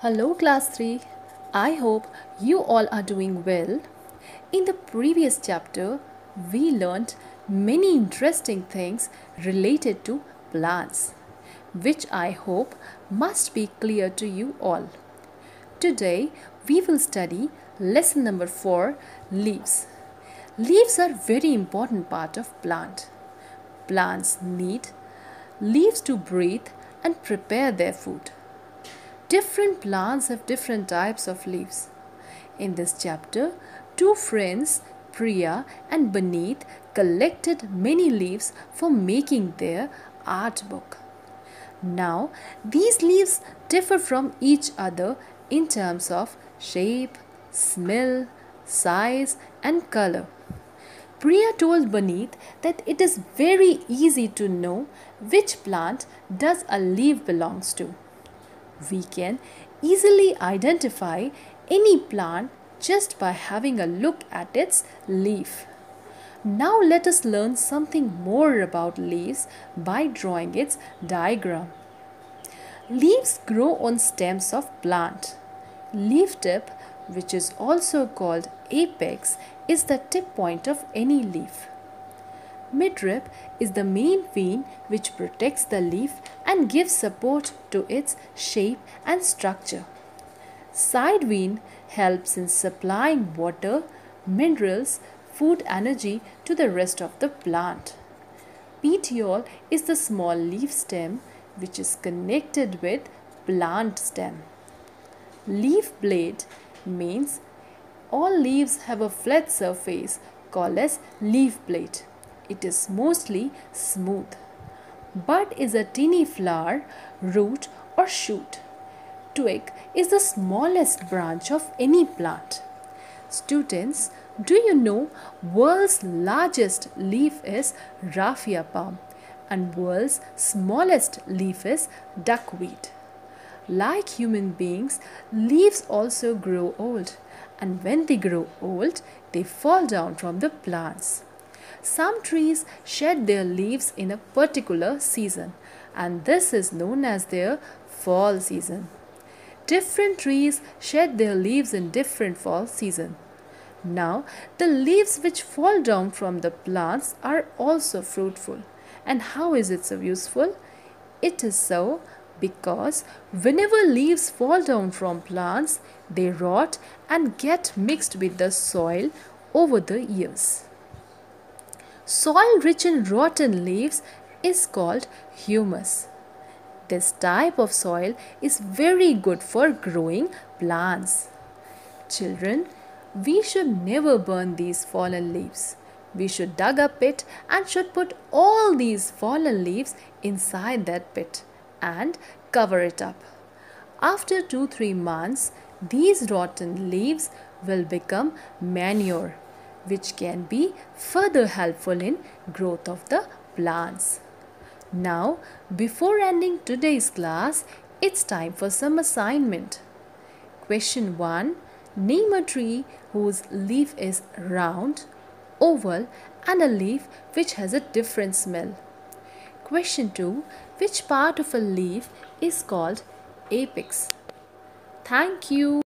Hello class 3. I hope you all are doing well. In the previous chapter, we learned many interesting things related to plants, which I hope must be clear to you all. Today, we will study lesson number 4, leaves. Leaves are very important part of plant. Plants need leaves to breathe and prepare their food. Different plants have different types of leaves. In this chapter, two friends, Priya and Baneet, collected many leaves for making their art book. Now, these leaves differ from each other in terms of shape, smell, size, and color. Priya told Baneet that it is very easy to know which plant does a leaf belongs to. We can easily identify any plant just by having a look at its leaf. Now let us learn something more about leaves by drawing its diagram. Leaves grow on stems of plant. Leaf tip, which is also called apex, is the tip point of any leaf. Midrib is the main vein which protects the leaf and gives support to its shape and structure. Side vein helps in supplying water, minerals, food energy to the rest of the plant. Petiole is the small leaf stem which is connected with plant stem. Leaf blade means all leaves have a flat surface called as leaf blade. It is mostly smooth. Bud is a teeny flower, root or shoot. Twig is the smallest branch of any plant. Students, do you know world's largest leaf is raffia palm and world's smallest leaf is duckweed. Like human beings, leaves also grow old, and when they grow old, they fall down from the plants. Some trees shed their leaves in a particular season, and this is known as their fall season. Different trees shed their leaves in different fall season. Now, the leaves which fall down from the plants are also fruitful. And how is it so useful? It is so because whenever leaves fall down from plants, they rot and get mixed with the soil over the years. Soil rich in rotten leaves is called humus. This type of soil is very good for growing plants. Children, we should never burn these fallen leaves. We should dig a pit and should put all these fallen leaves inside that pit and cover it up. After 2-3 months, these rotten leaves will become manure, which can be further helpful in growth of the plants. Now, before ending today's class, it's time for some assignment. Question 1. Name a tree whose leaf is round, oval and a leaf which has a different smell. Question 2. Which part of a leaf is called apex? Thank you.